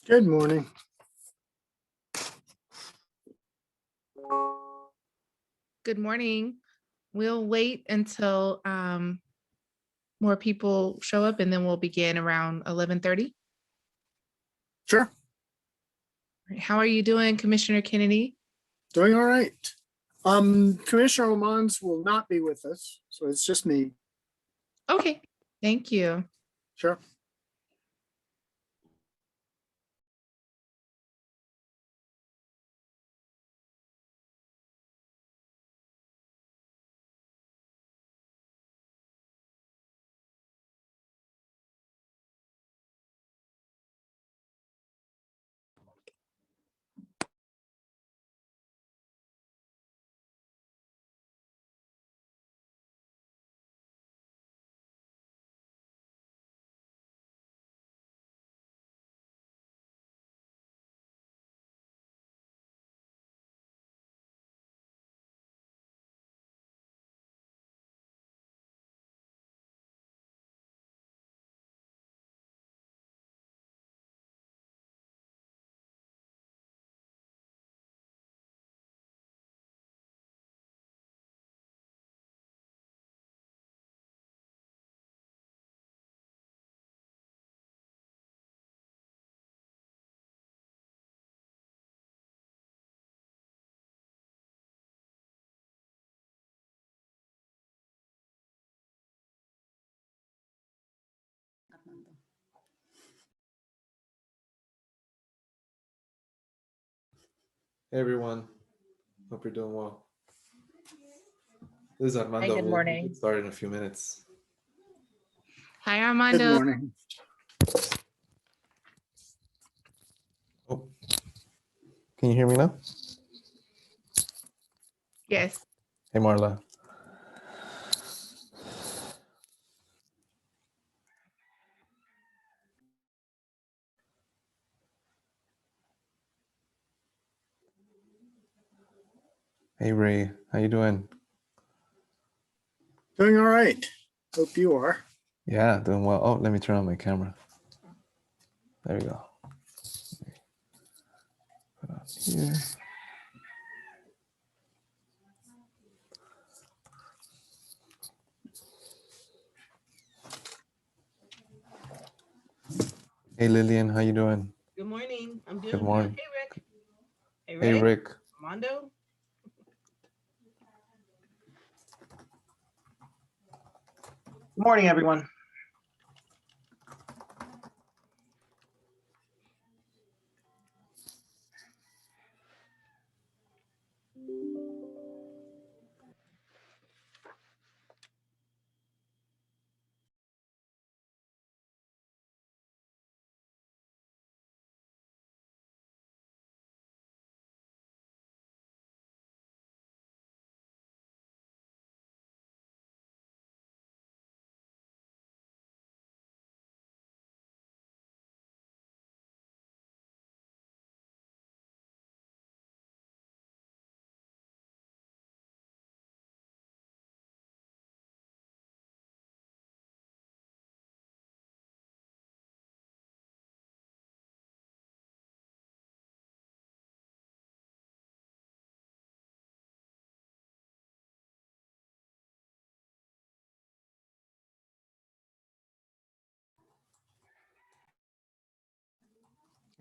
Good morning. Good morning. We'll wait until more people show up and then we'll begin around 11:30. Sure. How are you doing, Commissioner Kennedy? Doing all right. Commissioner Lamons will not be with us, so it's just me. Okay, thank you. Sure. Hey everyone, hope you're doing well. This is Armando. Good morning. We'll get started in a few minutes. Hi, Good Armando. morning. Oh, can you hear me now? Yes. Hey Marla. Hey Ray, how you doing? Doing all right. Hope you are. Yeah, doing well. Oh, let me turn on my camera. There we go. Put on here. Hey Lillian, how you doing? Good morning. I'm doing Good morning. Hey Rick. Hey Hey Ray. Rick. Armando. Good morning, everyone.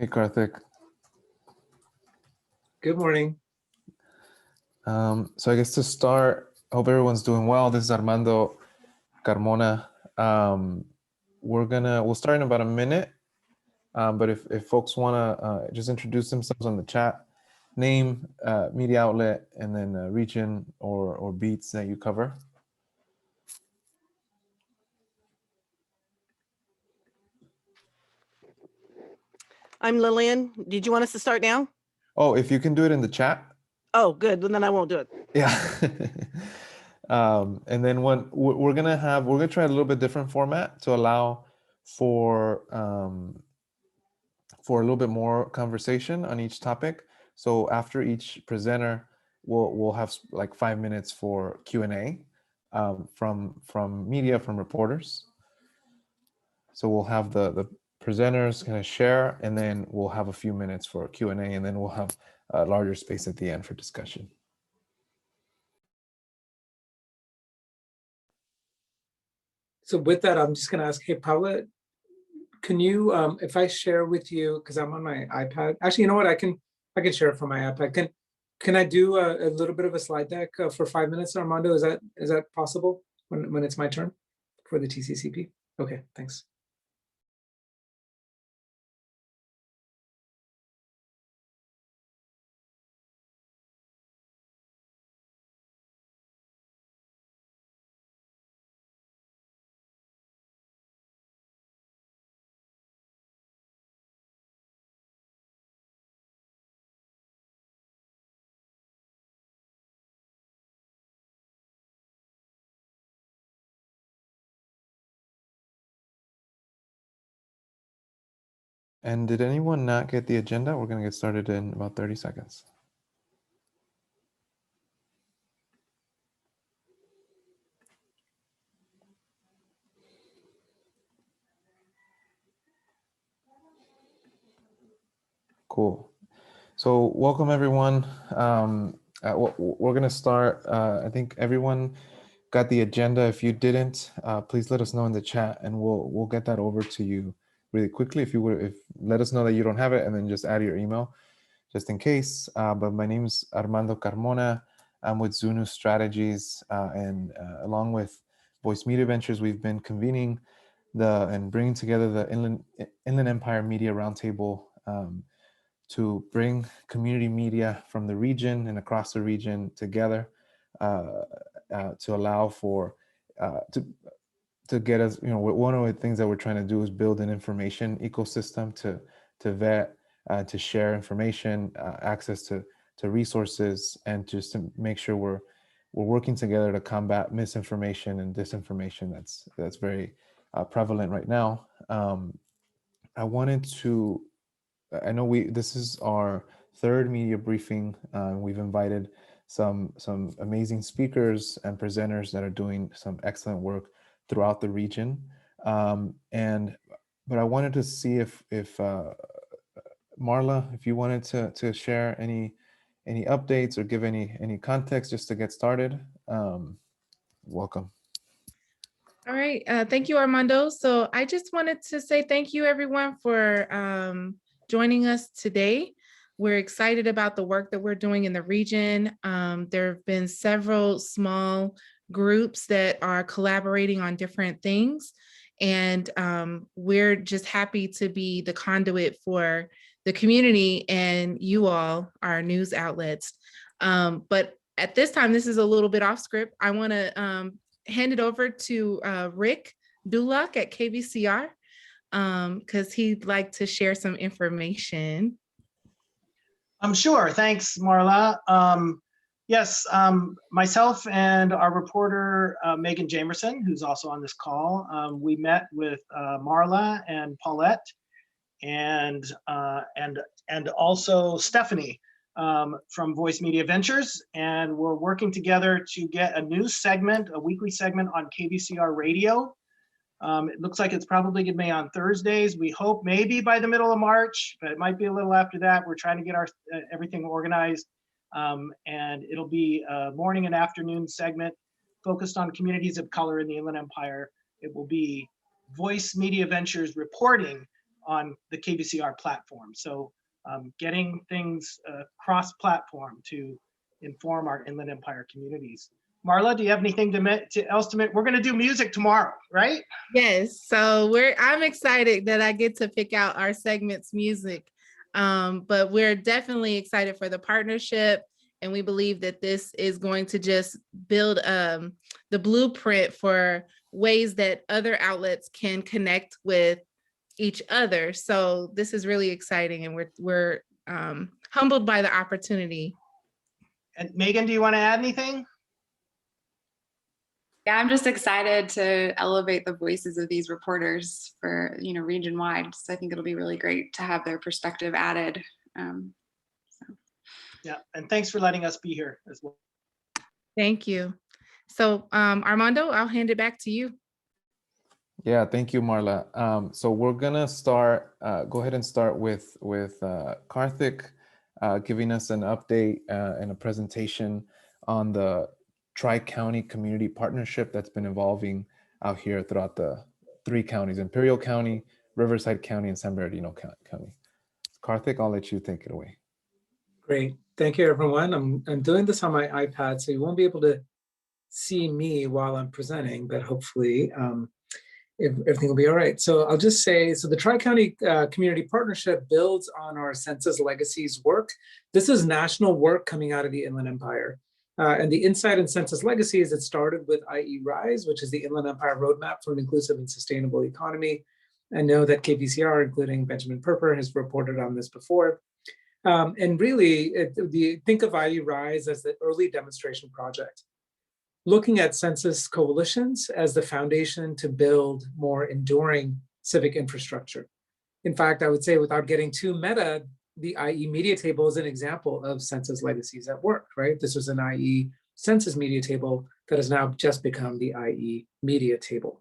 Hey Karthik. Good morning. So I guess to start, I hope everyone's doing well. This is Armando Carmona. We'll start in about a minute. But if folks want to just introduce themselves on the chat, name, media outlet, and then region or beats that you cover. I'm Lillian. Did you want us to start now? Oh, if you can do it in the chat. Oh, good. Then I won't do it. Yeah. And then we're gonna try a little bit different format to allow for a little bit more conversation on each topic. So after each presenter, we'll have like 5 minutes for Q&A from media, from reporters. So we'll have the presenters kind of share, and then we'll have a few minutes for Q&A, and then we'll have a larger space at the end for discussion. So with that, I'm just going to ask, hey, Paula, can you, if I share with you, because I'm on my iPad, actually, you know what, I can share it from my iPad. Can I do a little bit of a slide deck for 5 minutes, Armando? Is that possible when it's my turn for the TCCP? Okay, thanks. And did anyone not get the agenda? We're going to get started in about 30 seconds. Cool. So welcome everyone. We're going to start. I think everyone got the agenda. If you didn't, please let us know in the chat, and we'll get that over to you really quickly. If let us know that you don't have it, and then just add your email, just in case. But my name is Armando Carmona. I'm with Zunu Strategies, and along with Voice Media Ventures, we've been convening and bringing together the Inland Empire Media Roundtable to bring community media from the region and across the region together to allow for to get us, one of the things that we're trying to do is build an information ecosystem to vet, to share information, access to resources, and just to make sure we're working together to combat misinformation and disinformation that's very prevalent right now. I know this is our third media briefing. We've invited some amazing speakers and presenters that are doing some excellent work throughout the region. But I wanted to see if Marla, if you wanted to share any updates or give any context just to get started. Welcome. All right, thank you, Armando. So I just wanted to say thank you everyone for joining us today. We're excited about the work that we're doing in the region. There have been several small groups that are collaborating on different things. And we're just happy to be the conduit for the community and you all, our news outlets. But at this time, this is a little bit off script. I wanna hand it over to Rick Dulac at KBCR. Because he'd like to share some information. I'm sure. Thanks, Marla. Yes, myself and our reporter, Megan Jamerson, who's also on this call, we met with Marla and Paulette and also Stephanie from Voice Media Ventures. And we're working together to get a new segment, a weekly segment on KBCR Radio. It looks like it's probably going to be on Thursdays. We hope maybe by the middle of March, but it might be a little after that. We're trying to get our everything organized. And it'll be a morning and afternoon segment focused on communities of color in the Inland Empire. It will be Voice Media Ventures reporting on the KBCR platform. So getting things cross-platform to inform our Inland Empire communities. Marla, do you have anything else to we're going to do music tomorrow, right? Yes, so I'm excited that I get to pick out our segment's music, but we're definitely excited for the partnership, and we believe that this is going to just build the blueprint for ways that other outlets can connect with each other. So this is really exciting, and we're humbled by the opportunity. And Megan, do you want to add anything? Yeah, I'm just excited to elevate the voices of these reporters for, region wide. So I think it'll be really great to have their perspective added. Yeah, and thanks for letting us be here as well. Thank you. So Armando, I'll hand it back to you. Yeah, thank you, Marla. So we're gonna start. Go ahead and start with Karthik giving us an update and a presentation on the Tri-County Community Partnership that's been evolving out here throughout the 3 counties: Imperial County, Riverside County, and San Bernardino County. Karthik, I'll let you take it away. Great. Thank you, everyone. I'm doing this on my iPad, so you won't be able to see me while I'm presenting, but hopefully everything will be all right. So I'll just say, so the Tri-County Community Partnership builds on our Census Legacies work. This is national work coming out of the Inland Empire. And the insight in Census Legacies, it started with IE Rise, which is the Inland Empire Roadmap for an Inclusive and Sustainable Economy. I know that KVCR, including Benjamin Perper, has reported on this before. And really, think of IE Rise as the early demonstration project, looking at census coalitions as the foundation to build more enduring civic infrastructure. In fact, I would say, without getting too meta, the IE media table is an example of Census Legacies at work, right? This was an IE census media table that has now just become the IE media table.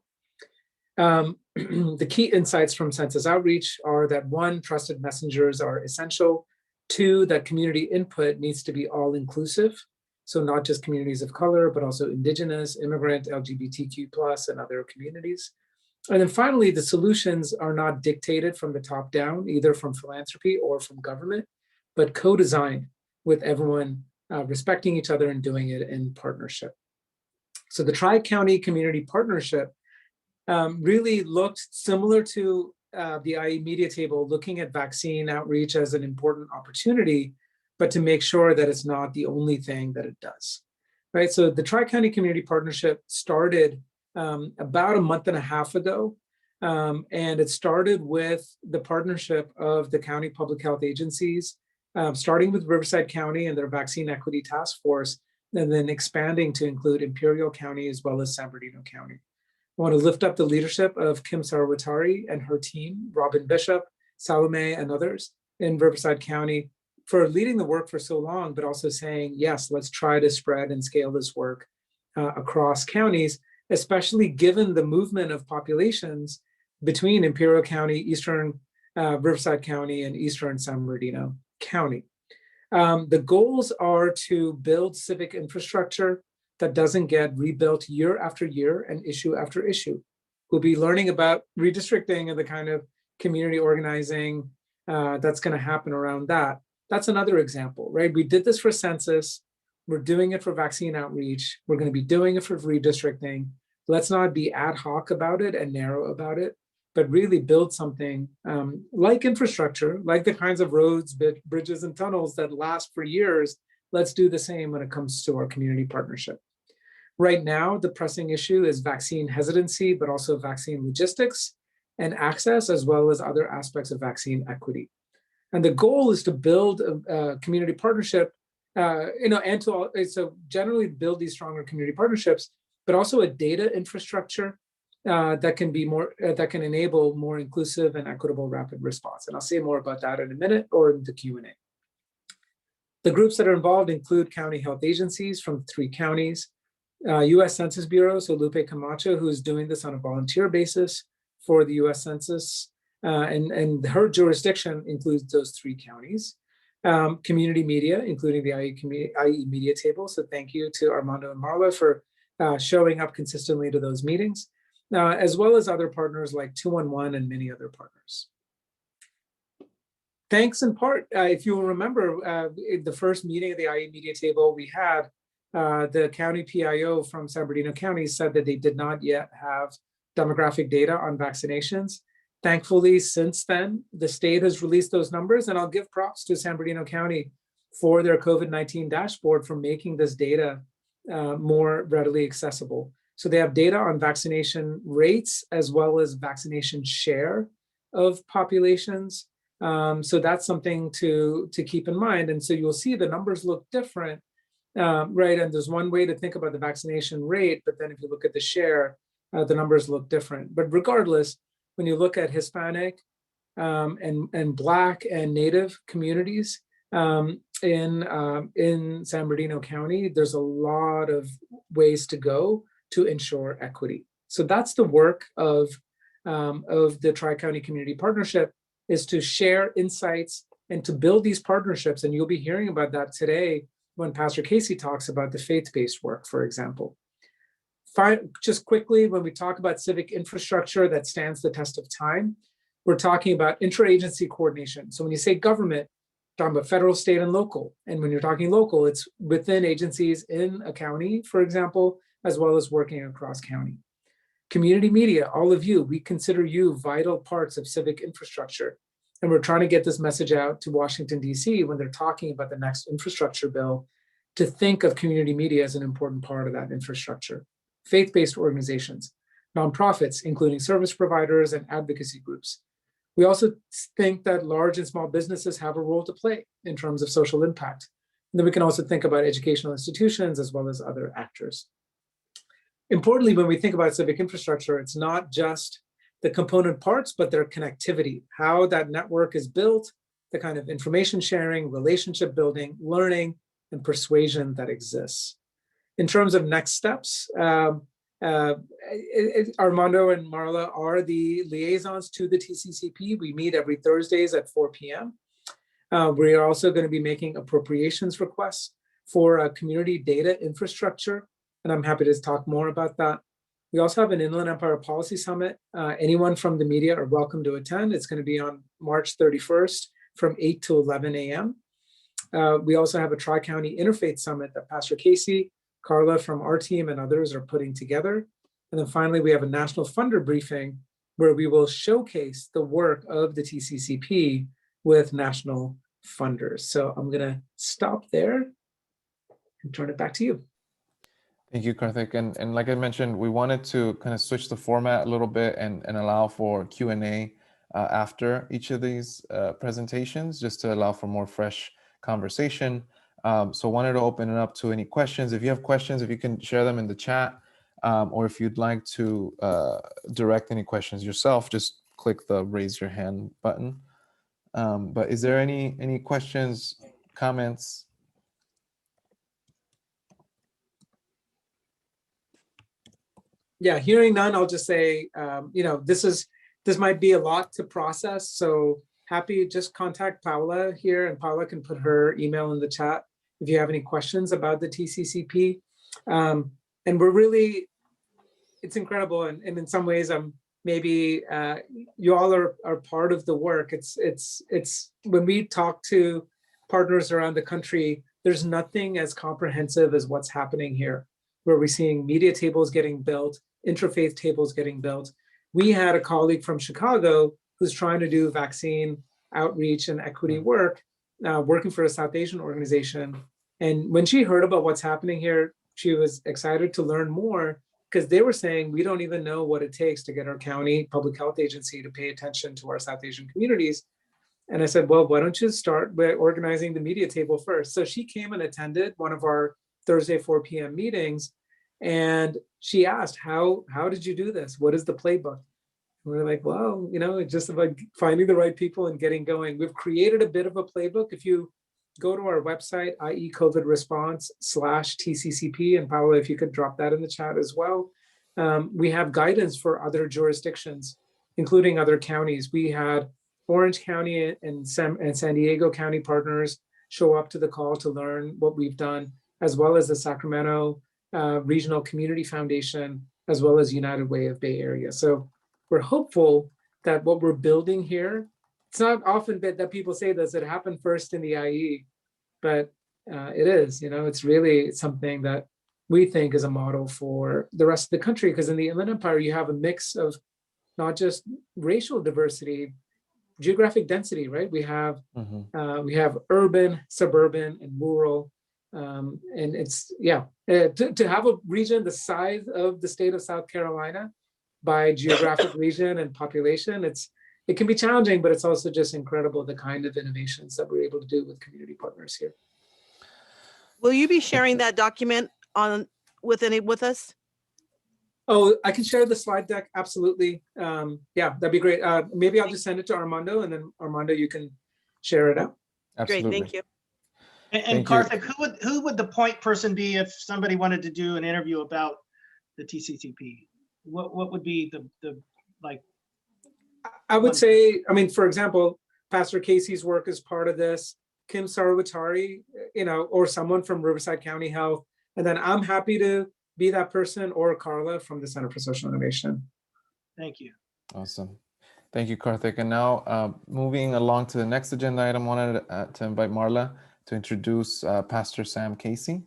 The key insights from census outreach are that 1, trusted messengers are essential. 2, that community input needs to be all inclusive. So not just communities of color, but also Indigenous, immigrant, LGBTQ+, and other communities. And then finally, the solutions are not dictated from the top down, either from philanthropy or from government, but co-designed with everyone respecting each other and doing it in partnership. So the Tri-County Community Partnership really looked similar to the IE media table, looking at vaccine outreach as an important opportunity, but to make sure that it's not the only thing that it does, right? So the Tri-County Community Partnership started about a month and a half ago, and it started with the partnership of the county public health agencies, starting with Riverside County and their Vaccine Equity Task Force, and then expanding to include Imperial County as well as San Bernardino County. I want to lift up the leadership of Kim Sarawatari and her team, Robin Bishop, Salome, and others in Riverside County, for leading the work for so long, but also saying, yes, let's try to spread and scale this work across counties, especially given the movement of populations between Imperial County, Eastern Riverside County, and Eastern San Bernardino County. The goals are to build civic infrastructure that doesn't get rebuilt year after year and issue after issue. We'll be learning about redistricting and the kind of community organizing that's going to happen around that. That's another example, right? We did this for census. We're doing it for vaccine outreach. We're going to be doing it for redistricting. Let's not be ad hoc about it and narrow about it, but really build something like infrastructure, like the kinds of roads, bridges, and tunnels that last for years. Let's do the same when it comes to our community partnership. Right now, the pressing issue is vaccine hesitancy, but also vaccine logistics and access, as well as other aspects of vaccine equity. And the goal is to build a community partnership, and so generally build these stronger community partnerships, but also a data infrastructure that can enable more inclusive and equitable rapid response. And I'll say more about that in a minute or in the Q&A. The groups that are involved include county health agencies from 3 counties, U.S. Census Bureau, so Lupe Camacho, who's doing this on a volunteer basis for the U.S. Census, and her jurisdiction includes those 3 counties. Community media, including the IE media table. So thank you to Armando and Marla for showing up consistently to those meetings, as well as other partners like 211 and many other partners. Thanks in part, if you will remember, the first meeting of the IE media table we had, the county PIO from San Bernardino County said that they did not yet have demographic data on vaccinations. Thankfully, since then, the state has released those numbers, and I'll give props to San Bernardino County for their COVID-19 dashboard for making this data more readily accessible. So they have data on vaccination rates as well as vaccination share of populations. So that's something to keep in mind. And so you'll see the numbers look different, right? And there's one way to think about the vaccination rate, but then if you look at the share, the numbers look different. But regardless, when you look at Hispanic and Black and Native communities in San Bernardino County, there's a lot of ways to go to ensure equity. So that's the work of of the Tri-County Community Partnership is to share insights and to build these partnerships. And you'll be hearing about that today when Pastor Casey talks about the faith-based work, for example. Just quickly, when we talk about civic infrastructure that stands the test of time, we're talking about interagency coordination. So when you say government, talking about federal, state, and local. And when you're talking local, it's within agencies in a county, for example, as well as working across county. Community media, all of you, we consider you vital parts of civic infrastructure. And we're trying to get this message out to Washington, D.C. when they're talking about the next infrastructure bill, to think of community media as an important part of that infrastructure. Faith-based organizations, nonprofits, including service providers and advocacy groups. We also think that large and small businesses have a role to play in terms of social impact. And then we can also think about educational institutions as well as other actors. Importantly, when we think about civic infrastructure, it's not just the component parts, but their connectivity, how that network is built, the kind of information sharing, relationship building, learning, and persuasion that exists. In terms of next steps, Armando and Marla are the liaisons to the TCCP. We meet every Thursdays at 4 p.m. We are also going to be making appropriations requests for a community data infrastructure, and I'm happy to talk more about that. We also have an Inland Empire Policy Summit. Anyone from the media are welcome to attend. It's going to be on March 31st from 8 to 11 a.m. We also have a Tri-County Interfaith Summit that Pastor Casey, Carla from our team, and others are putting together. And then finally, we have a national funder briefing where we will showcase the work of the TCCP with national funders. So I'm going to stop there and turn it back to you. Thank you, Karthik. And like I mentioned, we wanted to kind of switch the format a little bit and allow for Q&A after each of these presentations, just to allow for more fresh conversation. So wanted to open it up to any questions. If you have questions, if you can share them in the chat, or if you'd like to direct any questions yourself, just click the raise your hand button. But is there any questions, comments? Yeah, hearing none, I'll just say, this might be a lot to process. So happy, just contact Paula here, and Paula can put her email in the chat if you have any questions about the TCCP. And we're really, it's incredible. And in some ways, maybe you all are part of the work. It's when we talk to partners around the country, there's nothing as comprehensive as what's happening here, where we're seeing media tables getting built, interfaith tables getting built. We had a colleague from Chicago who's trying to do vaccine outreach and equity work, working for a South Asian organization. And when she heard about what's happening here, she was excited to learn more, because they were saying, we don't even know what it takes to get our county public health agency to pay attention to our South Asian communities. And I said, well, why don't you start by organizing the media table first? So she came and attended one of our Thursday 4 p.m. meetings. And she asked, how did you do this? What is the playbook? And we were like, well, it's just about finding the right people and getting going. We've created a bit of a playbook. If you go to our website, i.e. COVID response/TCCP, and Paula, if you could drop that in the chat as well. We have guidance for other jurisdictions, including other counties. We had Orange County and San Diego County partners show up to the call to learn what we've done, as well as the Sacramento Regional Community Foundation, as well as United Way of Bay Area. So we're hopeful that what we're building here, it's not often that people say this, it happened first in the IE, but it is, it's really something that we think is a model for the rest of the country, because in the Inland Empire, you have a mix of not just racial diversity, geographic density, right? We have urban, suburban, and rural. And it's, to have a region the size of the state of South Carolina by geographic region and population, it can be challenging, but it's also just incredible the kind of innovations that we're able to do with community partners here. Will you be sharing that document with us? Oh, I can share the slide deck. Absolutely. That'd be great. Maybe I'll just send it to Armando, and then Armando, you can share it out. Absolutely. Great, thank you. And Karthik, who would the point person be if somebody wanted to do an interview about the TCCP? What would be the I would say, I mean, for example, Pastor Casey's work is part of this, Kim Sarwatari, or someone from Riverside County Health. And then I'm happy to be that person, or Carla from the Center for Social Innovation. Thank you. Awesome. Thank you, Karthik. And now moving along to the next agenda item, I wanted to invite Marla to introduce Pastor Sam Casey.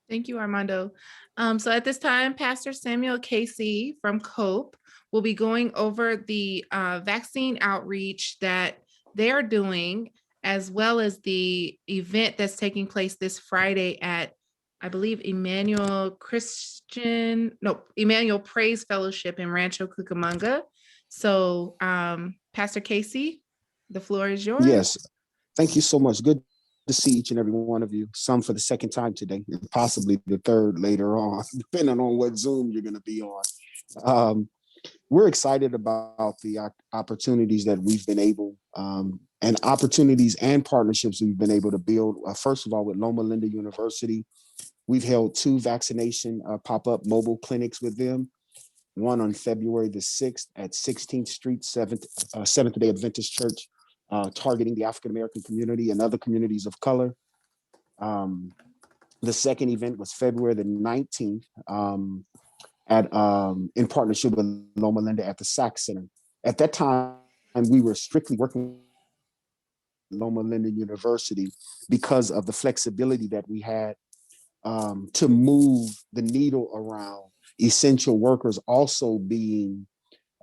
Thank you, Armando. So at this time, Pastor Samuel Casey from COPE will be going over the vaccine outreach that they're doing, as well as the event that's taking place this Friday at, I believe, Emmanuel Praise Fellowship in Rancho Cucamonga. So Pastor Casey, the floor is yours. Yes, thank you so much. Good to see each and every one of you, some for the second time today, and possibly the third later on, depending on what Zoom you're going to be on. We're excited about the opportunities that we've been able, and opportunities and partnerships we've been able to build. First of all, with Loma Linda University, we've held 2 vaccination pop-up mobile clinics with them. One on February the 6th at 16th Street, Seventh-day Adventist Church, targeting the African-American community and other communities of color. The second event was February the 19th in partnership with Loma Linda at the SAC Center. At that time, we were strictly working with Loma Linda University because of the flexibility that we had to move the needle around essential workers also being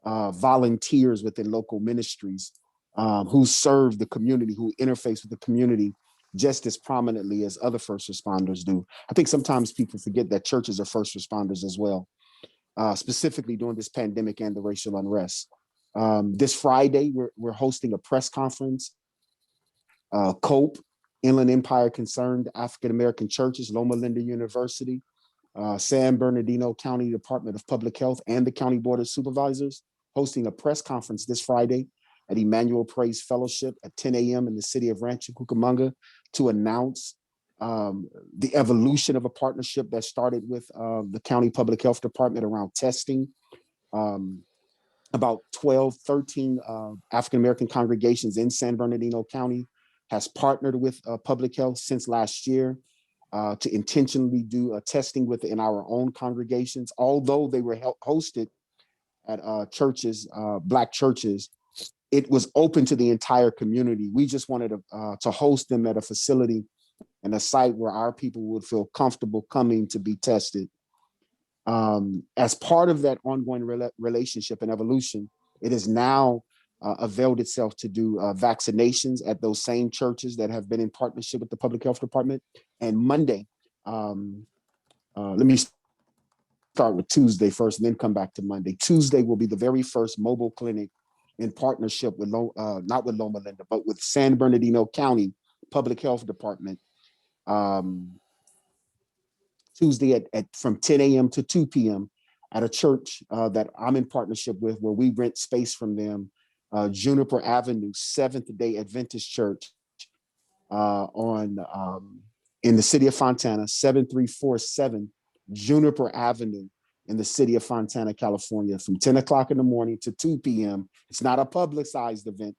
volunteers within local ministries who serve the community, who interface with the community just as prominently as other first responders do. I think sometimes people forget that churches are first responders as well, specifically during this pandemic and the racial unrest. This Friday, we're hosting a press conference. COPE, Inland Empire Concerned African American Churches, Loma Linda University, San Bernardino County Department of Public Health, and the County Board of Supervisors hosting a press conference this Friday at Emmanuel Praise Fellowship at 10 a.m. in the city of Rancho Cucamonga to announce the evolution of a partnership that started with the County Public Health Department around testing. About 12, 13 African-American congregations in San Bernardino County has partnered with public health since last year to intentionally do testing within our own congregations. Although they were hosted at churches, Black churches, it was open to the entire community. We just wanted to host them at a facility and a site where our people would feel comfortable coming to be tested. As part of that ongoing relationship and evolution, it has now availed itself to do vaccinations at those same churches that have been in partnership with the Public Health Department. And Monday, let me start with Tuesday first and then come back to Monday. Tuesday will be the very first mobile clinic in partnership with, not with Loma Linda, but with San Bernardino County Public Health Department. Tuesday from 10 a.m. to 2 p.m. at a church that I'm in partnership with, where we rent space from them, Juniper Avenue, Seventh-day Adventist Church in the city of Fontana, 7347 Juniper Avenue in the city of Fontana, California, from 10 o'clock in the morning to 2 p.m. It's not a publicized event.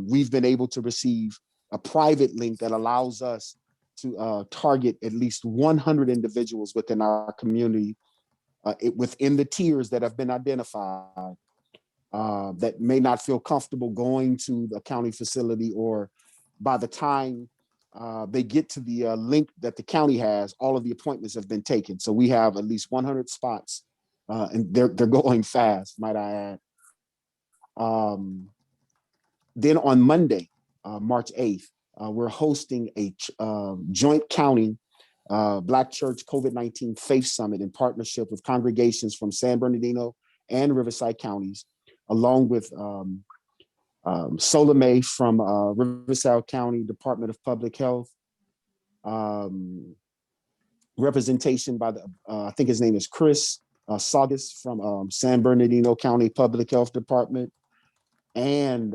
We've been able to receive a private link that allows us to target at least 100 individuals within our community, within the tiers that have been identified, that may not feel comfortable going to the county facility, or by the time they get to the link that the county has, all of the appointments have been taken. So we have at least 100 spots, and they're going fast, might I add. Then on Monday, March 8th, we're hosting a joint county Black Church COVID-19 Faith Summit in partnership with congregations from San Bernardino and Riverside counties, along with Solome from Riverside County Department of Public Health, representation by I think his name is Chris Saugus from San Bernardino County Public Health Department, and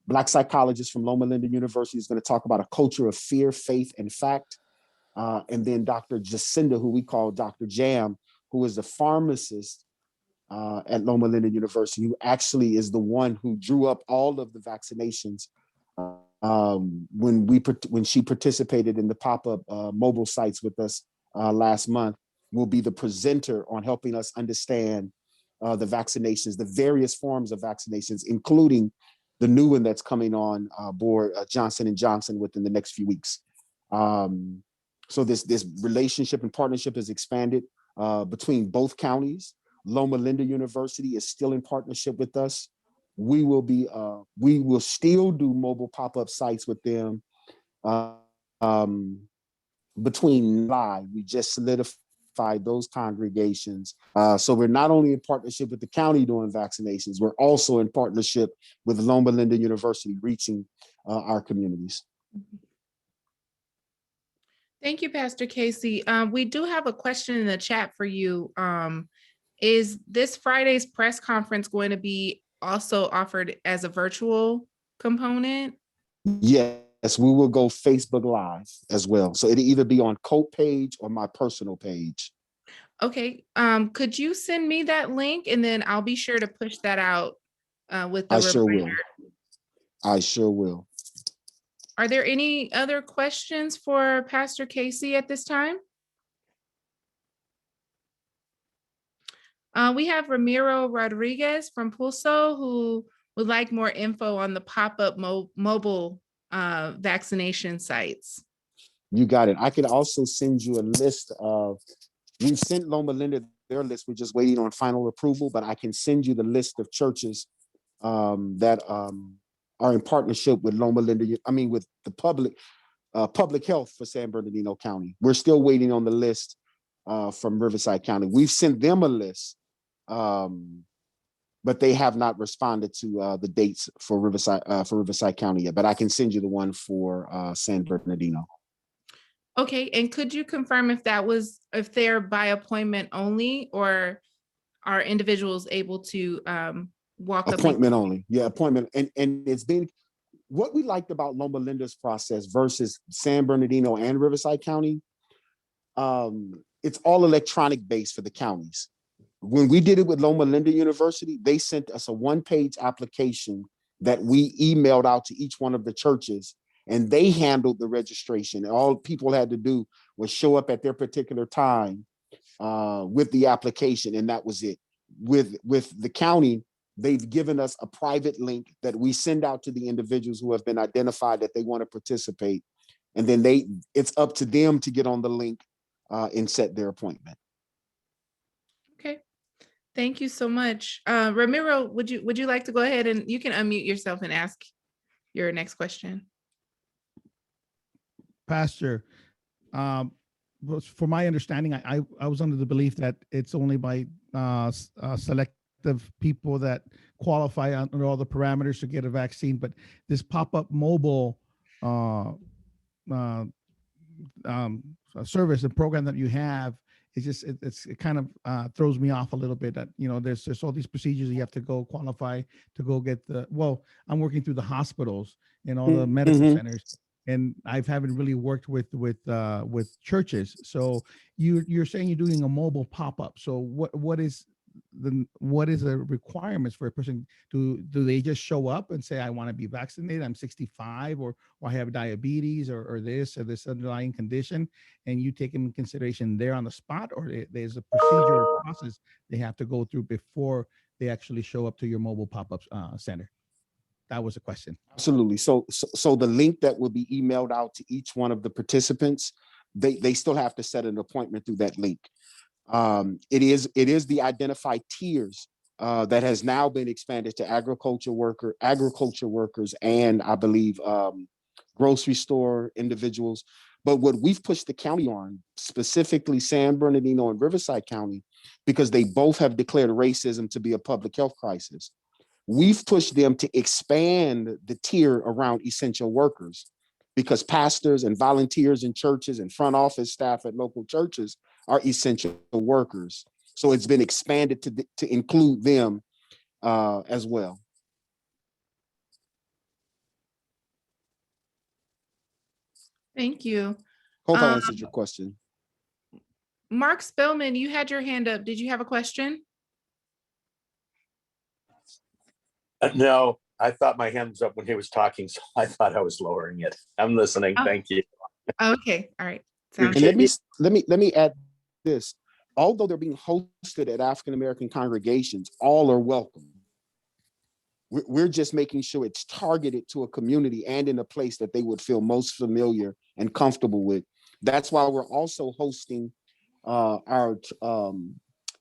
Black psychologist from Loma Linda University is going to talk about a culture of fear, faith, and fact. And then Dr. Jacinda, who we call Dr. Jam, who is the pharmacist at Loma Linda University, who actually is the one who drew up all of the vaccinations when she participated in the pop-up mobile sites with us last month, will be the presenter on helping us understand the vaccinations, the various forms of vaccinations, including the new one that's coming on board, Johnson & Johnson, within the next few weeks. So this relationship and partnership has expanded between both counties. Loma Linda University is still in partnership with us. We will still do mobile pop-up sites with them between live. We just solidified those congregations. So we're not only in partnership with the county doing vaccinations, we're also in partnership with Loma Linda University, reaching our communities. Thank you, Pastor Casey. We do have a question in the chat for you. Is this Friday's press conference going to be also offered as a virtual component? Yes, we will go Facebook Live as well. So it'll either be on COPE page or my personal page. Okay, could you send me that link and then I'll be sure to push that out with the I sure will. reminder. I sure will. Are there any other questions for Pastor Casey at this time? We have Ramiro Rodriguez from Pulso, who would like more info on the pop-up mobile vaccination sites. You got it. I could also send you a list of, we've sent Loma Linda their list. We're just waiting on final approval, but I can send you the list of churches that are in partnership with Loma Linda, with the public health for San Bernardino County. We're still waiting on the list from Riverside County. We've sent them a list, but they have not responded to the dates for Riverside County yet. But I can send you the one for San Bernardino. Okay, and could you confirm if they're by appointment only, or are individuals able to walk up? Appointment only, yeah, appointment. And it's been, what we liked about Loma Linda's process versus San Bernardino and Riverside County, it's all electronic based for the counties. When we did it with Loma Linda University, they sent us a one-page application that we emailed out to each one of the churches, and they handled the registration. All people had to do was show up at their particular time with the application, and that was it. With the county, they've given us a private link that we send out to the individuals who have been identified that they want to participate. And then it's up to them to get on the link and set their appointment. Okay, thank you so much. Ramiro, would you like to go ahead and you can unmute yourself and ask your next question? Pastor, for my understanding, I was under the belief that it's only by selective people that qualify under all the parameters to get a vaccine, but this pop-up mobile service and program that you have, it kind of throws me off a little bit. That there's all these procedures you have to go qualify to go get I'm working through the hospitals and all the medical centers, and I haven't really worked with churches. So you're saying you're doing a mobile pop-up. So what is the requirements for a person? Do they just show up and say, I want to be vaccinated, I'm 65, or I have diabetes or this underlying condition, and you take them in consideration there on the spot, or there's a procedure or process they have to go through before they actually show up to your mobile pop-up center? That was a question. Absolutely. So the link that will be emailed out to each one of the participants, they still have to set an appointment through that link. It is the identified tiers that has now been expanded to agriculture workers, and I believe grocery store individuals. But what we've pushed the county on, specifically San Bernardino and Riverside County, because they both have declared racism to be a public health crisis, we've pushed them to expand the tier around essential workers, because pastors and volunteers in churches and front office staff at local churches are essential workers. So it's been expanded to include them as well. Thank you. Hope I answered your question. Mark Spellman, you had your hand up. Did you have a question? No, I thought my hand was up when he was talking, so I thought I was lowering it. I'm listening. Oh. Thank you. Okay, all right. Sounds And Appreciate let me add this. Although they're being hosted at African American congregations, all are welcome. We're just making sure it's targeted to a community and in a place that they would feel most familiar and comfortable with. That's why we're also hosting our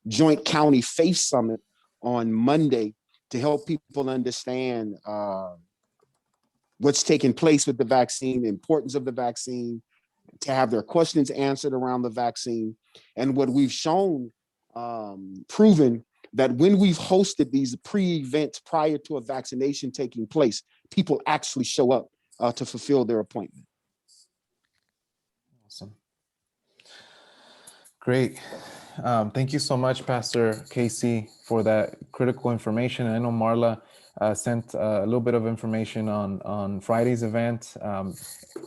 joint county faith summit on Monday to help people understand what's taking place with the vaccine, the importance of the vaccine, to have their questions answered around the vaccine. And what we've shown, proven that when we've hosted these pre-events prior to a vaccination taking place, people actually show up to fulfill their appointment. Awesome. Great. Thank you so much, Pastor Casey, for that critical information. I know Marla sent a little bit of information on Friday's event,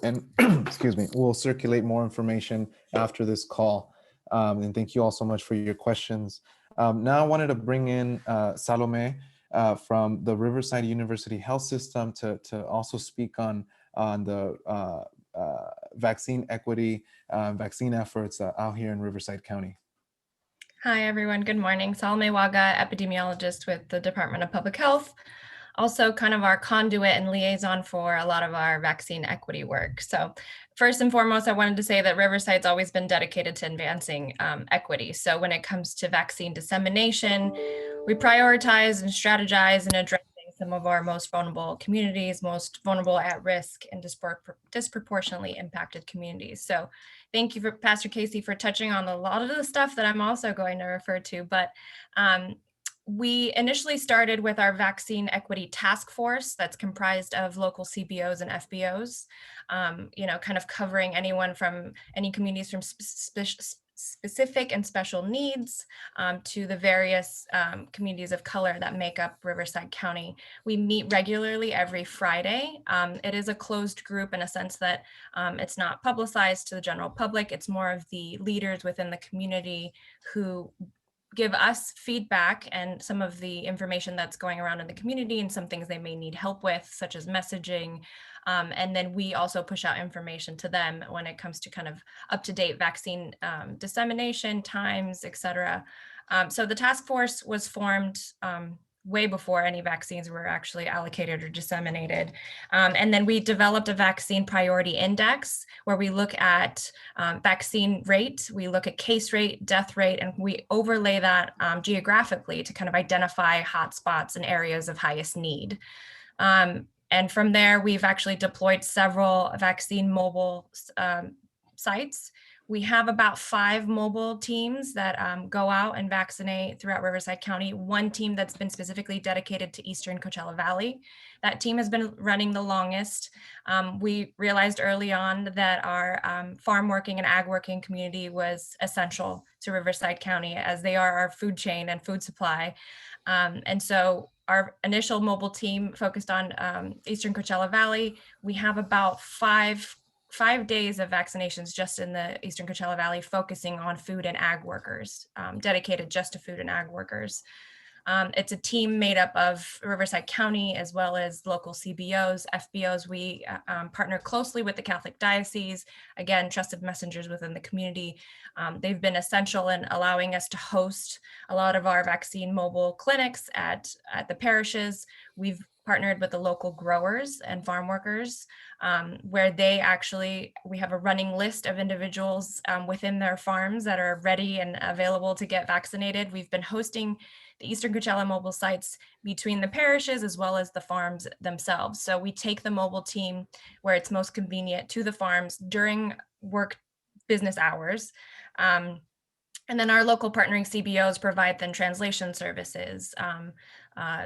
and excuse me, we'll circulate more information after this call. And thank you all so much for your questions. Now I wanted to bring in Salome from the Riverside University Health System to also speak on the vaccine equity, vaccine efforts out here in Riverside County. Hi, everyone. Good morning. Salome Waga, epidemiologist with the Department of Public Health. Also kind of our conduit and liaison for a lot of our vaccine equity work. So first and foremost, I wanted to say that Riverside's always been dedicated to advancing equity. So when it comes to vaccine dissemination, we prioritize and strategize in addressing some of our most vulnerable communities, most vulnerable at risk and disproportionately impacted communities. So thank you for Pastor Casey for touching on a lot of the stuff that I'm also going to refer to, but we initially started with our vaccine equity task force that's comprised of local CBOs and FBOs, kind of covering anyone from any communities from specific and special needs to the various communities of color that make up Riverside County. We meet regularly every Friday. It is a closed group in a sense that it's not publicized to the general public. It's more of the leaders within the community who give us feedback and some of the information that's going around in the community and some things they may need help with, such as messaging. And then we also push out information to them when it comes to kind of up-to-date vaccine dissemination times, et cetera. So the task force was formed way before any vaccines were actually allocated or disseminated. And then we developed a vaccine priority index where we look at vaccine rate, we look at case rate, death rate, and we overlay that geographically to kind of identify hotspots and areas of highest need. And from there, we've actually deployed several vaccine mobile sites. We have about 5 mobile teams that go out and vaccinate throughout Riverside County. One team that's been specifically dedicated to Eastern Coachella Valley. That team has been running the longest. We realized early on that our farm working and ag working community was essential to Riverside County as they are our food chain and food supply. And so our initial mobile team focused on Eastern Coachella Valley. We have about five days of vaccinations just in the Eastern Coachella Valley, focusing on food and ag workers, dedicated just to food and ag workers. It's a team made up of Riverside County as well as local CBOs, FBOs. We partner closely with the Catholic Diocese, again, trusted messengers within the community. They've been essential in allowing us to host a lot of our vaccine mobile clinics at the parishes. We've partnered with the local growers and farm workers where we have a running list of individuals within their farms that are ready and available to get vaccinated. We've been hosting the Eastern Coachella mobile sites between the parishes as well as the farms themselves. So we take the mobile team where it's most convenient to the farms during work business hours. And then our local partnering CBOs provide then translation services.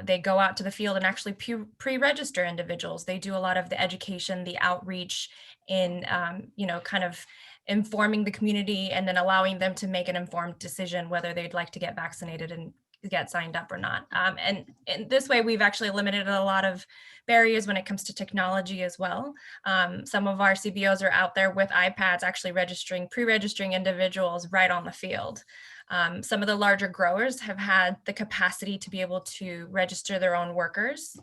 They go out to the field and actually pre-register individuals. They do a lot of the education, the outreach in, kind of informing the community and then allowing them to make an informed decision whether they'd like to get vaccinated and get signed up or not. And in this way, we've actually eliminated a lot of barriers when it comes to technology as well. Some of our CBOs are out there with iPads actually pre-registering individuals right on the field. Some of the larger growers have had the capacity to be able to register their own workers.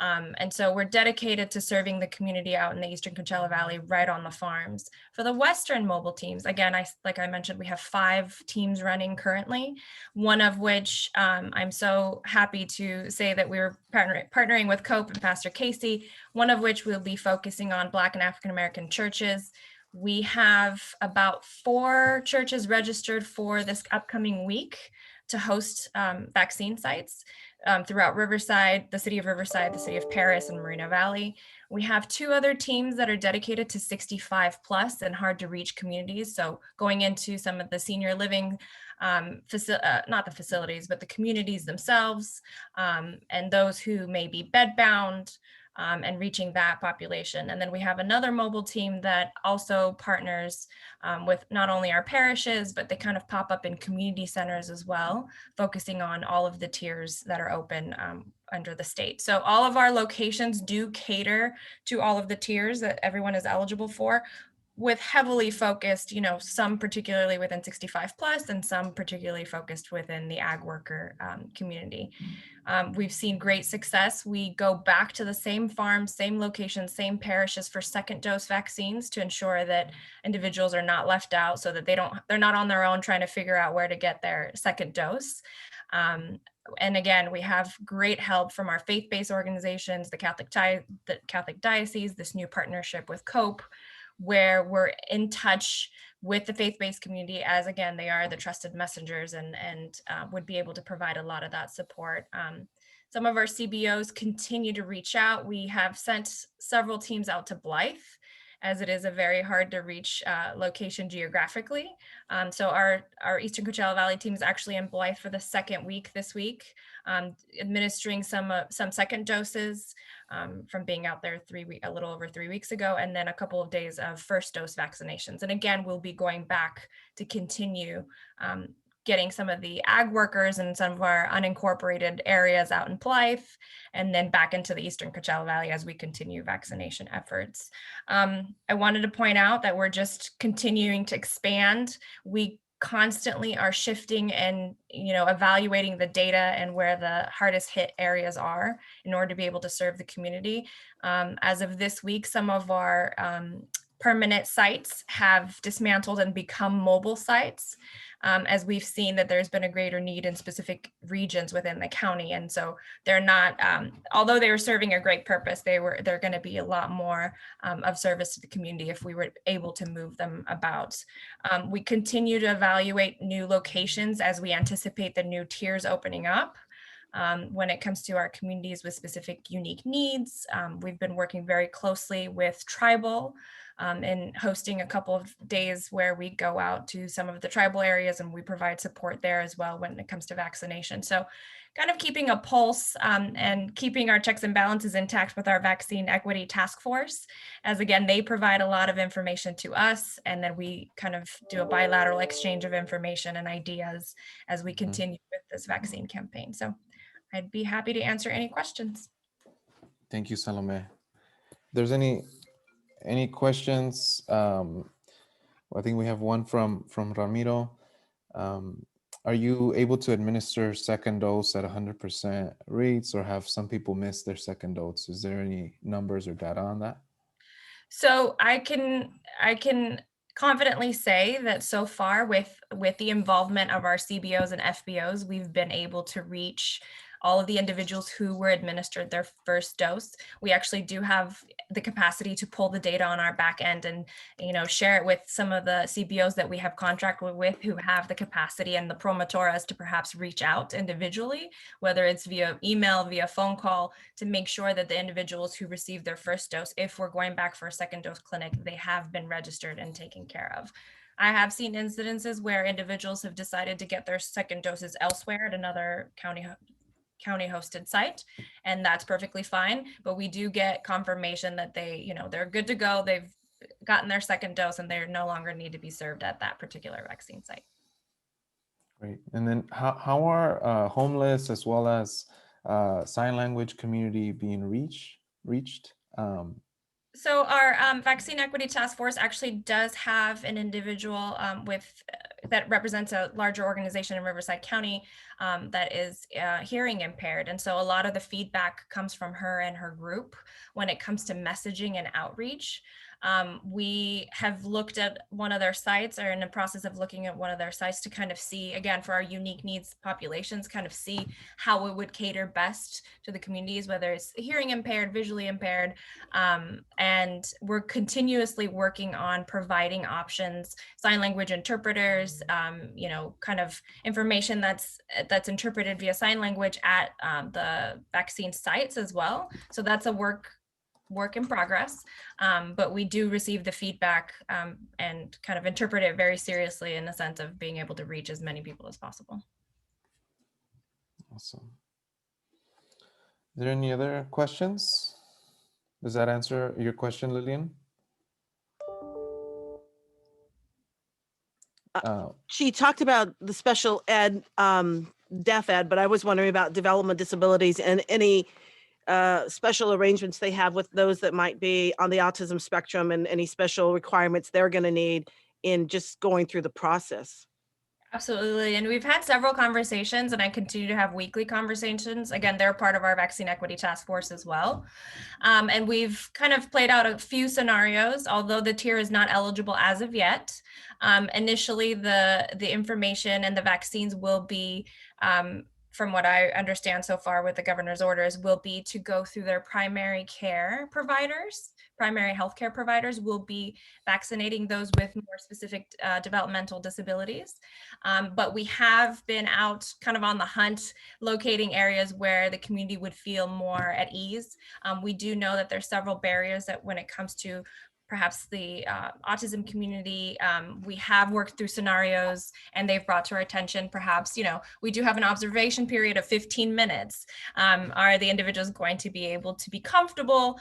And so we're dedicated to serving the community out in the Eastern Coachella Valley right on the farms. For the Western mobile teams, again, like I mentioned, we have 5 teams running currently, one of which I'm so happy to say that we're partnering with COPE and Pastor Casey, one of which will be focusing on Black and African American churches. We have about 4 churches registered for this upcoming week to host vaccine sites throughout Riverside, the city of Riverside, the city of Paris, and Moreno Valley. We have 2 other teams that are dedicated to 65 plus and hard to reach communities. So going into some of the senior living, not the facilities, but the communities themselves, and those who may be bedbound, and reaching that population. And then we have another mobile team that also partners with not only our parishes, but they kind of pop up in community centers as well, focusing on all of the tiers that are open under the state. So all of our locations do cater to all of the tiers that everyone is eligible for, with heavily focused, some particularly within 65 plus and some particularly focused within the ag worker community. We've seen great success. We go back to the same farms, same locations, same parishes for second dose vaccines to ensure that individuals are not left out, so that they're not on their own trying to figure out where to get their second dose. And again, we have great help from our faith-based organizations, the Catholic Diocese, this new partnership with COPE, where we're in touch with the faith-based community, as again, they are the trusted messengers and would be able to provide a lot of that support. Some of our CBOs continue to reach out. We have sent several teams out to Blythe, as it is a very hard to reach location geographically. So our Eastern Coachella Valley team is actually in Blythe for the second week this week, administering some second doses from being out there a little over 3 weeks ago, and then a couple of days of first dose vaccinations. And again, we'll be going back to continue getting some of the ag workers and some of our unincorporated areas out in Blythe, and then back into the Eastern Coachella Valley as we continue vaccination efforts. I wanted to point out that we're just continuing to expand. We constantly are shifting and evaluating the data and where the hardest hit areas are in order to be able to serve the community. As of this week, some of our permanent sites have dismantled and become mobile sites, as we've seen that there's been a greater need in specific regions within the county. And so they're not, although they were serving a great purpose, they're going to be a lot more of service to the community if we were able to move them about. We continue to evaluate new locations as we anticipate the new tiers opening up. When it comes to our communities with specific unique needs, we've been working very closely with Tribal and hosting a couple of days where we go out to some of the tribal areas and we provide support there as well when it comes to vaccination. So kind of keeping a pulse and keeping our checks and balances intact with our vaccine equity task force, as again, they provide a lot of information to us, and then we kind of do a bilateral exchange of information and ideas as we continue with this vaccine campaign. So I'd be happy to answer any questions. Thank you, Salome. If there's any questions, I think we have one from Ramiro. Are you able to administer second dose at 100% rates, or have some people miss their second dose? Is there any numbers or data on that? So I can confidently say that so far with the involvement of our CBOs and FBOs, we've been able to reach all of the individuals who were administered their first dose. We actually do have the capacity to pull the data on our back end and share it with some of the CBOs that we have contracted with who have the capacity and the promotoras to perhaps reach out individually, whether it's via email, via phone call, to make sure that the individuals who received their first dose, if we're going back for a second dose clinic, they have been registered and taken care of. I have seen incidences where individuals have decided to get their second doses elsewhere at another county hosted site, and that's perfectly fine. But we do get confirmation that they're good to go. They've gotten their second dose and they no longer need to be served at that particular vaccine site. Great. And then how are homeless as well as sign language community being reached? So our Vaccine Equity Task Force actually does have an individual with that represents a larger organization in Riverside County that is hearing impaired. And so a lot of the feedback comes from her and her group when it comes to messaging and outreach. We have looked at one of their sites, or in the process of looking at one of their sites, to kind of see, again, for our unique needs populations, kind of see how it would cater best to the communities, whether it's hearing impaired, visually impaired. And we're continuously working on providing options, sign language interpreters, kind of information that's interpreted via sign language at the vaccine sites as well. So that's a work in progress, but we do receive the feedback and kind of interpret it very seriously in the sense of being able to reach as many people as possible. Awesome. Is there any other questions? Does that answer your question, Lillian? She talked about the special ed, deaf ed, but I was wondering about development disabilities and any special arrangements they have with those that might be on the autism spectrum, and any special requirements they're going to need in just going through the process. Absolutely. And we've had several conversations, and I continue to have weekly conversations. Again, they're part of our vaccine equity task force as well. And we've kind of played out a few scenarios, although the tier is not eligible as of yet. Initially, the information and the vaccines will be, from what I understand so far with the governor's orders, will be to go through their primary care providers. Primary healthcare providers will be vaccinating those with more specific developmental disabilities. But we have been out kind of on the hunt, locating areas where the community would feel more at ease. We do know that there's several barriers that when it comes to perhaps the autism community, we have worked through scenarios, and they've brought to our attention, perhaps, we do have an observation period of 15 minutes. Are the individuals going to be able to be comfortable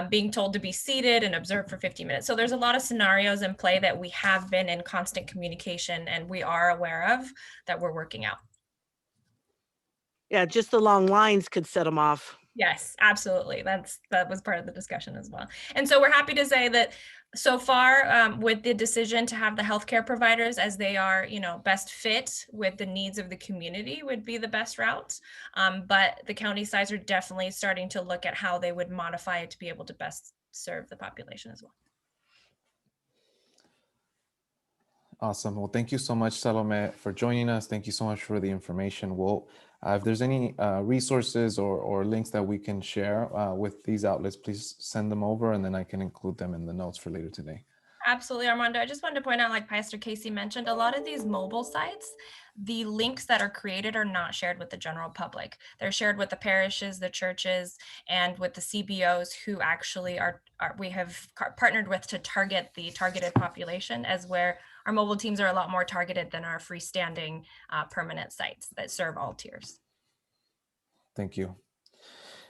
being told to be seated and observed for 15 minutes? So there's a lot of scenarios in play that we have been in constant communication, and we are aware of, that we're working out. Yeah, just the long lines could set them off. Yes, absolutely. That was part of the discussion as well. And so we're happy to say that so far, with the decision to have the healthcare providers, as they are, best fit with the needs of the community, would be the best route. But the county sides are definitely starting to look at how they would modify it to be able to best serve the population as well. Awesome. Well, thank you so much, Salome, for joining us. Thank you so much for the information. Well, if there's any resources or links that we can share with these outlets, please send them over, and then I can include them in the notes for later today. Absolutely, Armando. I just wanted to point out, like Pastor Casey mentioned, a lot of these mobile sites, the links that are created are not shared with the general public. They're shared with the parishes, the churches, and with the CBOs who actually we have partnered with to target the targeted population, as where our mobile teams are a lot more targeted than our freestanding permanent sites that serve all tiers. Thank you.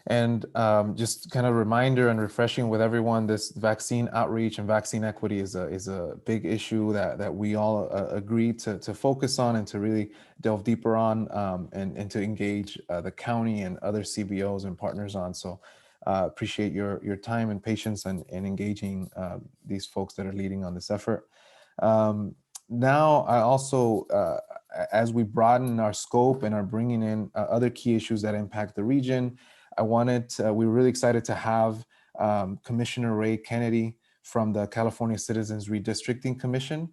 And just kind of reminder and refreshing with everyone, this vaccine outreach and vaccine equity is a big issue that we all agree to focus on and to really delve deeper on, and to engage the county and other CBOs and partners on. So appreciate your time and patience and engaging these folks that are leading on this effort. Now, I also, as we broaden our scope and are bringing in other key issues that impact the region, we're really excited to have Commissioner Ray Kennedy from the California Citizens Redistricting Commission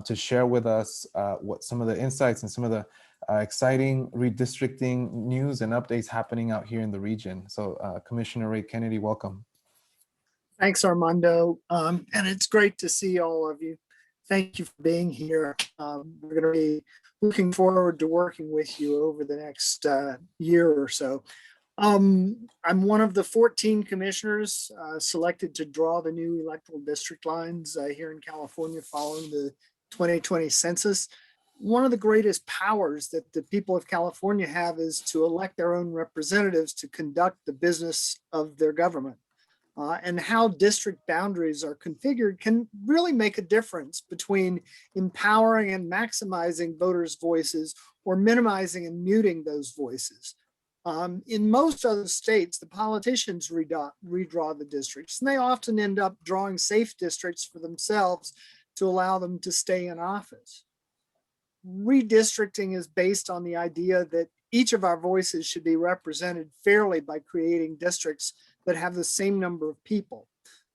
to share with us what some of the insights and some of the exciting redistricting news and updates happening out here in the region. So Commissioner Ray Kennedy, welcome. Thanks, Armando. And it's great to see all of you. Thank you for being here. We're going to be looking forward to working with you over the next year or so. I'm one of the 14 commissioners selected to draw the new electoral district lines here in California following the 2020 census. One of the greatest powers that the people of California have is to elect their own representatives to conduct the business of their government. And how district boundaries are configured can really make a difference between empowering and maximizing voters' voices or minimizing and muting those voices. In most other states, the politicians redraw the districts, and they often end up drawing safe districts for themselves to allow them to stay in office. redistricting is based on the idea that each of our voices should be represented fairly by creating districts that have the same number of people.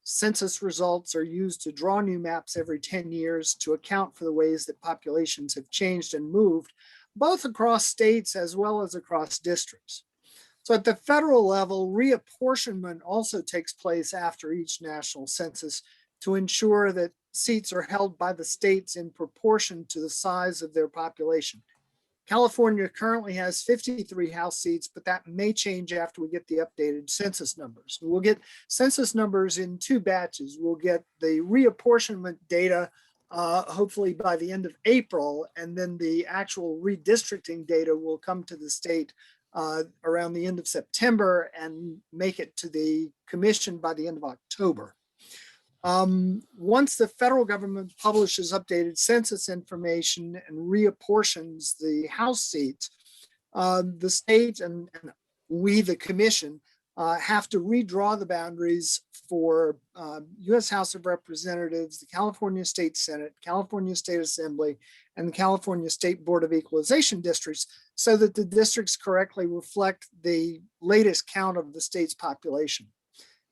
Census results are used to draw new maps every 10 years to account for the ways that populations have changed and moved, both across states as well as across districts. So at the federal level, reapportionment also takes place after each national census to ensure that seats are held by the states in proportion to the size of their population. California currently has 53 House seats, but that may change after we get the updated census numbers. We'll get census numbers in two batches. We'll get the reapportionment data hopefully by the end of April, and then the actual redistricting data will come to the state around the end of September and make it to the commission by the end of October. Once the federal government publishes updated census information and reapportions the House seats, the state and we, the commission, have to redraw the boundaries for U.S. House of Representatives, the California State Senate, California State Assembly, and the California State Board of Equalization districts so that the districts correctly reflect the latest count of the state's population.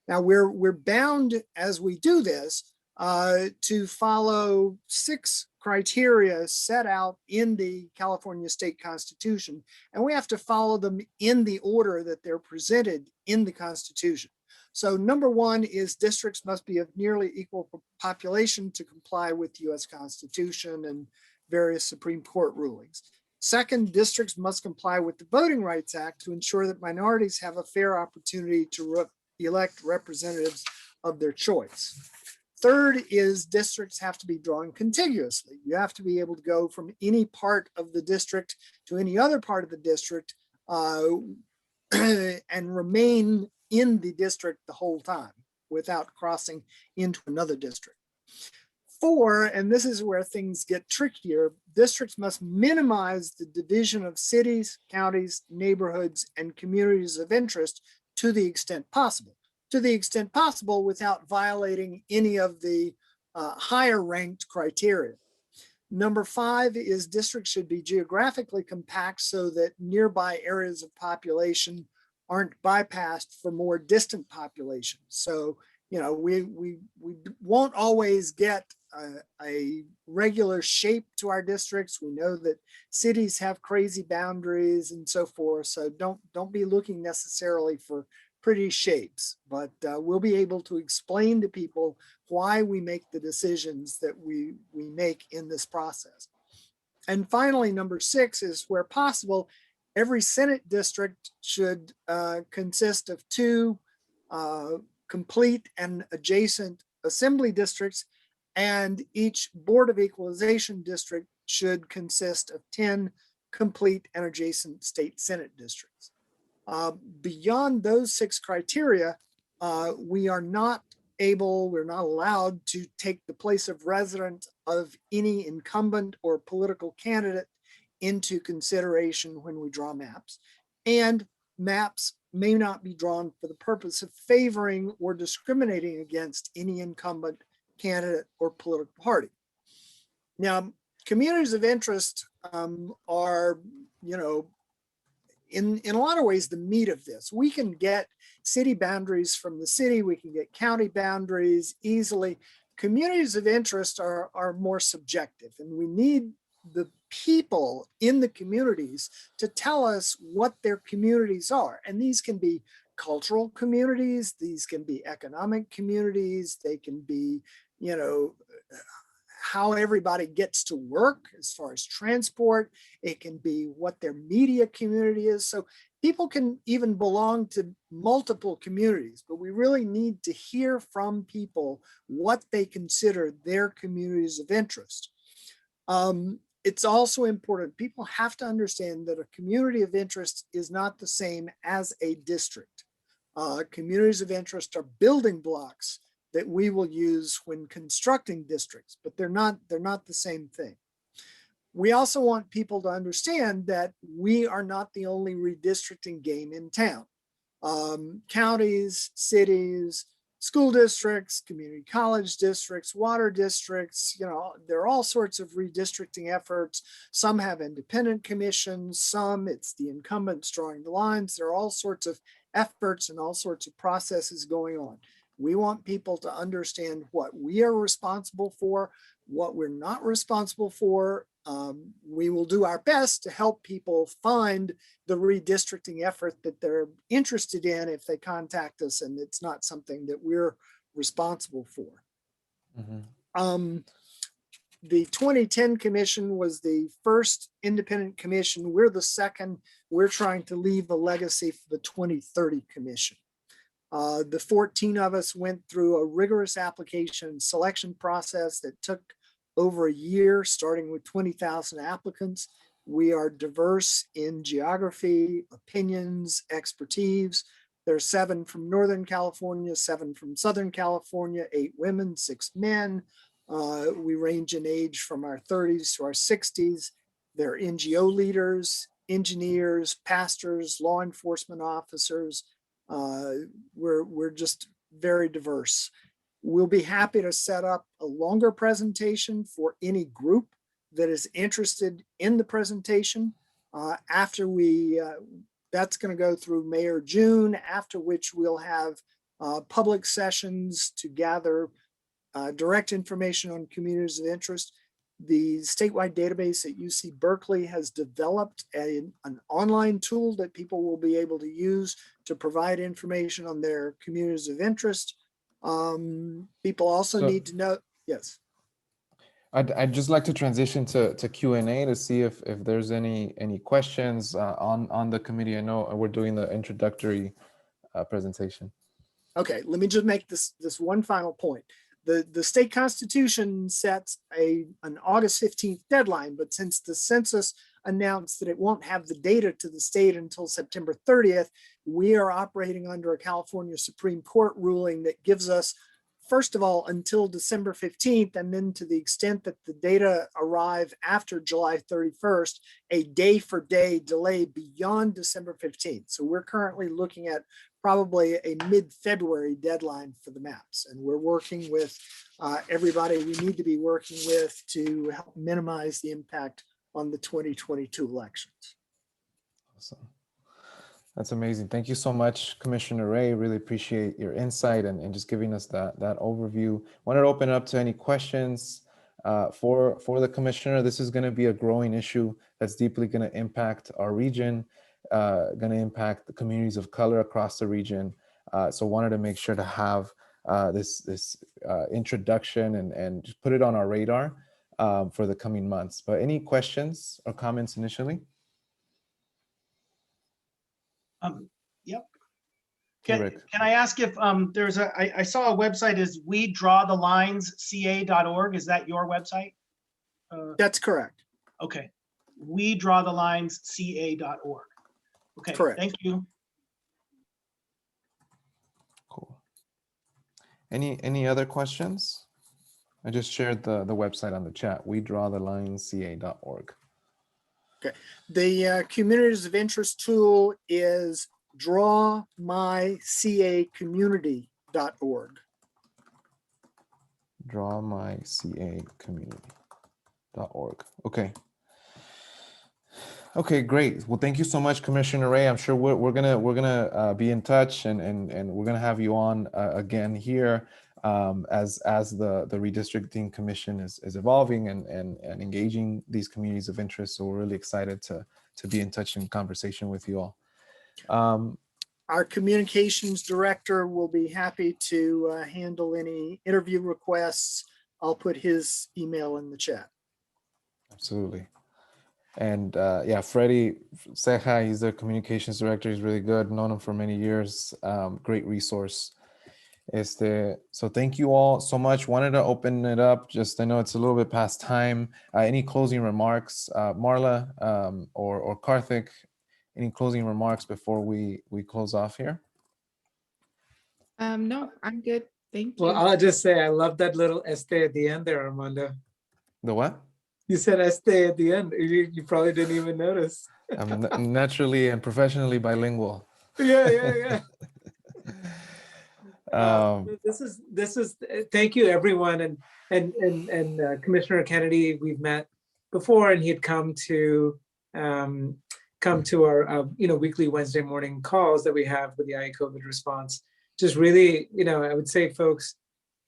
Now we're bound as we do this to follow 6 criteria set out in the California State Constitution, and we have to follow them in the order that they're presented in the Constitution. So number 1 is districts must be of nearly equal population to comply with the US Constitution and various Supreme Court rulings. Second, districts must comply with the Voting Rights Act to ensure that minorities have a fair opportunity to elect representatives of their choice. Third is districts have to be drawn contiguously. You have to be able to go from any part of the district to any other part of the district and remain in the district the whole time without crossing into another district. 4, and this is where things get trickier, districts must minimize the division of cities, counties, neighborhoods, and communities of interest to the extent possible without violating any of the higher ranked criteria. Number 5 is districts should be geographically compact so that nearby areas of population aren't bypassed for more distant populations. So, you know, we won't always get a regular shape to our districts. We know that cities have crazy boundaries and so forth. So don't be looking necessarily for pretty shapes, but we'll be able to explain to people why we make the decisions that we make in this process. And finally, number 6 is where possible, every Senate district should consist of 2 complete and adjacent assembly districts, and each Board of Equalization district should consist of 10 complete and adjacent state Senate districts. Beyond those 6 criteria, we're not allowed to take the place of residence of any incumbent or political candidate into consideration when we draw maps. And maps may not be drawn for the purpose of favoring or discriminating against any incumbent candidate or political party. Now, communities of interest are, you know, in a lot of ways, the meat of this. We can get city boundaries from the city, we can get county boundaries easily. Communities of interest are more subjective, and we need the people in the communities to tell us what their communities are. And these can be cultural communities, these can be economic communities, they can be, you know, how everybody gets to work as far as transport. It can be what their media community is. So people can even belong to multiple communities, but we really need to hear from people what they consider their communities of interest. It's also important, people have to understand that a community of interest is not the same as a district. Communities of interest are building blocks that we will use when constructing districts, but they're not the same thing. We also want people to understand that we are not the only redistricting game in town. Counties, cities, school districts, community college districts, water districts, there are all sorts of redistricting efforts. Some have independent commissions, some it's the incumbents drawing the lines. There are all sorts of efforts and all sorts of processes going on. We want people to understand what we are responsible for, what we're not responsible for. We will do our best to help people find the redistricting effort that they're interested in if they contact us and it's not something that we're responsible for. The 2010 commission was the first independent commission. We're the second. We're trying to leave a legacy for the 2030 commission. The 14 of us went through a rigorous application selection process that took over a year, starting with 20,000 applicants. We are diverse in geography, opinions, expertise. There are 7 from Northern California, 7 from Southern California, 8 women, 6 men. We range in age from our 30s to our 60s. There are NGO leaders, engineers, pastors, law enforcement officers. We're just very diverse. We'll be happy to set up a longer presentation for any group that is interested in the presentation. That's going to go through May or June, after which we'll have public sessions to gather direct information on communities of interest. The statewide database at UC Berkeley has developed an online tool that people will be able to use to provide information on their communities of interest. People also need to know, yes. I'd just like to transition to Q&A to see if there's any questions on the committee. I know we're doing the introductory presentation. Okay, let me just make this one final point. The state constitution sets an August 15th deadline, but since the census announced that it won't have the data to the state until September 30th, we are operating under a California Supreme Court ruling that gives us, first of all, until December 15th, and then to the extent that the data arrive after July 31st, a day-for-day delay beyond December 15th. So we're currently looking at probably a mid-February deadline for the maps. And we're working with everybody we need to be working with to help minimize the impact on the 2022 elections. Awesome. That's amazing. Thank you so much, Commissioner Ray. Really appreciate your insight and just giving us that overview. Wanted to open it up to any questions for the commissioner. This is going to be a growing issue that's deeply going to impact our region, going to impact the communities of color across the region. So wanted to make sure to have this introduction and just put it on our radar for the coming months. But any questions or comments initially? Yep. Okay, can I ask if there's I saw a website is wedrawthelinesca.org. Is that your website? That's correct. Okay. wedrawthelinesca.org. Okay, correct. Thank you. Cool. Any other questions? I just shared the website on the chat, wedrawthelinesca.org. Okay. The communities of interest tool is drawmycacommunity.org. Drawmycacommunity.org. Okay. Okay, great. Well, thank you so much, Commissioner Ray. I'm sure we're gonna be in touch and we're gonna have you on again here as the Redistricting Commission is evolving and engaging these communities of interest. So we're really excited to be in touch and conversation with you all. Our communications director will be happy to handle any interview requests. I'll put his email in the chat. Absolutely. And yeah, Freddie Ceja, he's the communications director. He's really good, known him for many years. Great resource. So thank you all so much. Wanted to open it up. Just, I know it's a little bit past time. Any closing remarks, Marla or Karthik? Any closing remarks before we close off here? No, I'm good. Thank you. Well, I'll just say I love that little este at the end there, Armando. The what? You said este at the end. You probably didn't even notice. I'm naturally and professionally bilingual. Yeah. This is thank you everyone, and Commissioner Kennedy, we've met before, and he had come to our weekly Wednesday morning calls that we have with the IE COVID response. Just really, I would say, folks,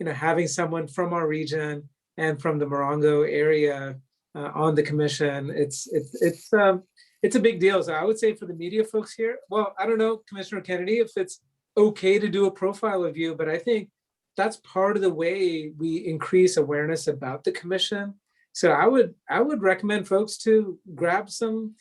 having someone from our region and from the Morongo area on the commission, it's a big deal. So I would say for the media folks here, well, I don't know, Commissioner Kennedy, if it's okay to do a profile of you, but I think that's part of the way we increase awareness about the commission. So I would recommend folks to grab some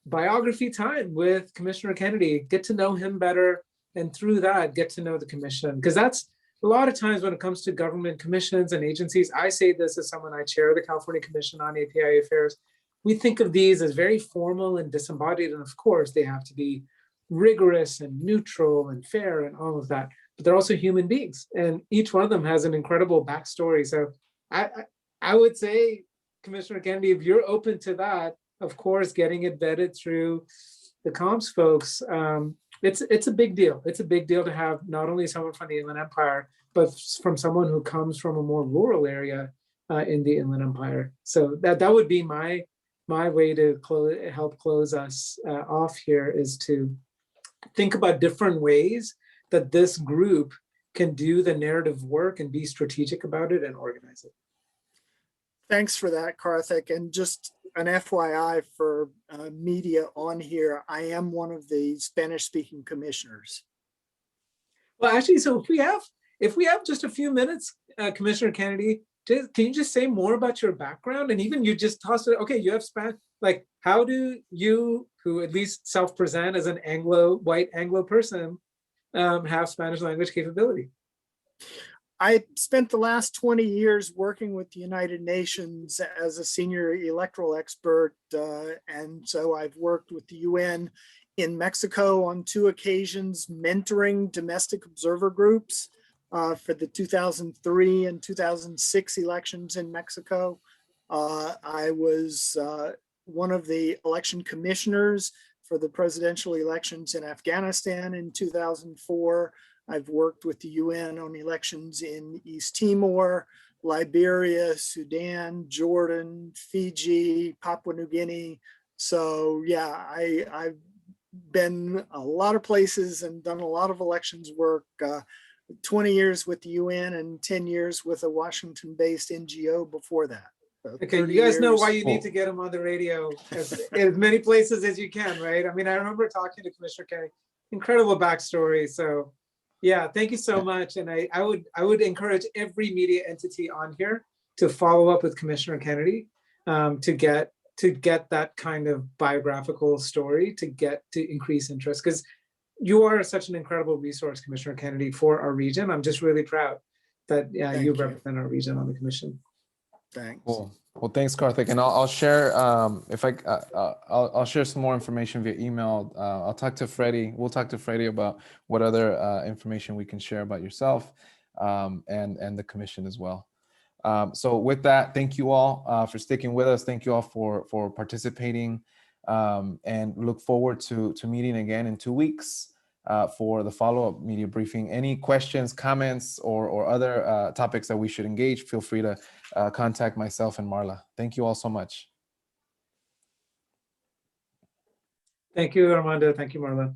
biography time with Commissioner Kennedy, get to know him better, and through that, get to know the commission. Because that's a lot of times when it comes to government commissions and agencies, I say this as someone, I chair the California Commission on API Affairs. We think of these as very formal and disembodied, and of course they have to be rigorous and neutral and fair and all of that, but they're also human beings, and each one of them has an incredible backstory. So I would say, Commissioner Kennedy, if you're open to that, of course, getting it vetted through the comms folks, it's a big deal. It's a big deal to have not only someone from the Inland Empire, but from someone who comes from a more rural area in the Inland Empire. So that would be my way to help close us off here, is to think about different ways that this group can do the narrative work and be strategic about it and organize it. Thanks for that, Karthik. And just an FYI for media on here, I am one of the Spanish-speaking commissioners. Well, actually, so if we have just a few minutes, Commissioner Kennedy, can you just say more about your background? And even you just tossed it, okay, you have Spanish, like how do you, who at least self-present as an white Anglo person, have Spanish language capability? I spent the last 20 years working with the United Nations as a senior electoral expert. And so I've worked with the UN in Mexico on 2 occasions, mentoring domestic observer groups for the 2003 and 2006 elections in Mexico. I was one of the election commissioners for the presidential elections in Afghanistan in 2004. I've worked with the UN on elections in East Timor, Liberia, Sudan, Jordan, Fiji, Papua New Guinea. So yeah, I've been a lot of places and done a lot of elections work, 20 years with the UN and 10 years with a Washington-based NGO before that. So okay, you guys know why you need to get him on the radio as many places as you can, right? I mean, I remember talking to Commissioner Kennedy, incredible backstory. So yeah, thank you so much. And I would encourage every media entity on here to follow up with Commissioner Kennedy to get that kind of biographical story, to increase interest, because you are such an incredible resource, Commissioner Kennedy, for our region. I'm just really proud that you represent our region on the commission. Thanks. Cool. Well, thanks, Karthik. And I'll share I'll share some more information via email. I'll talk to Freddie. We'll talk to Freddie about what other information we can share about yourself and the commission as well. So with that, thank you all for sticking with us. Thank you all for participating, and look forward to meeting again in 2 weeks for the follow-up media briefing. Any questions, comments, or other topics that we should engage, feel free to contact myself and Marla. Thank you all so much. Thank you, Armando. Thank you, Marla.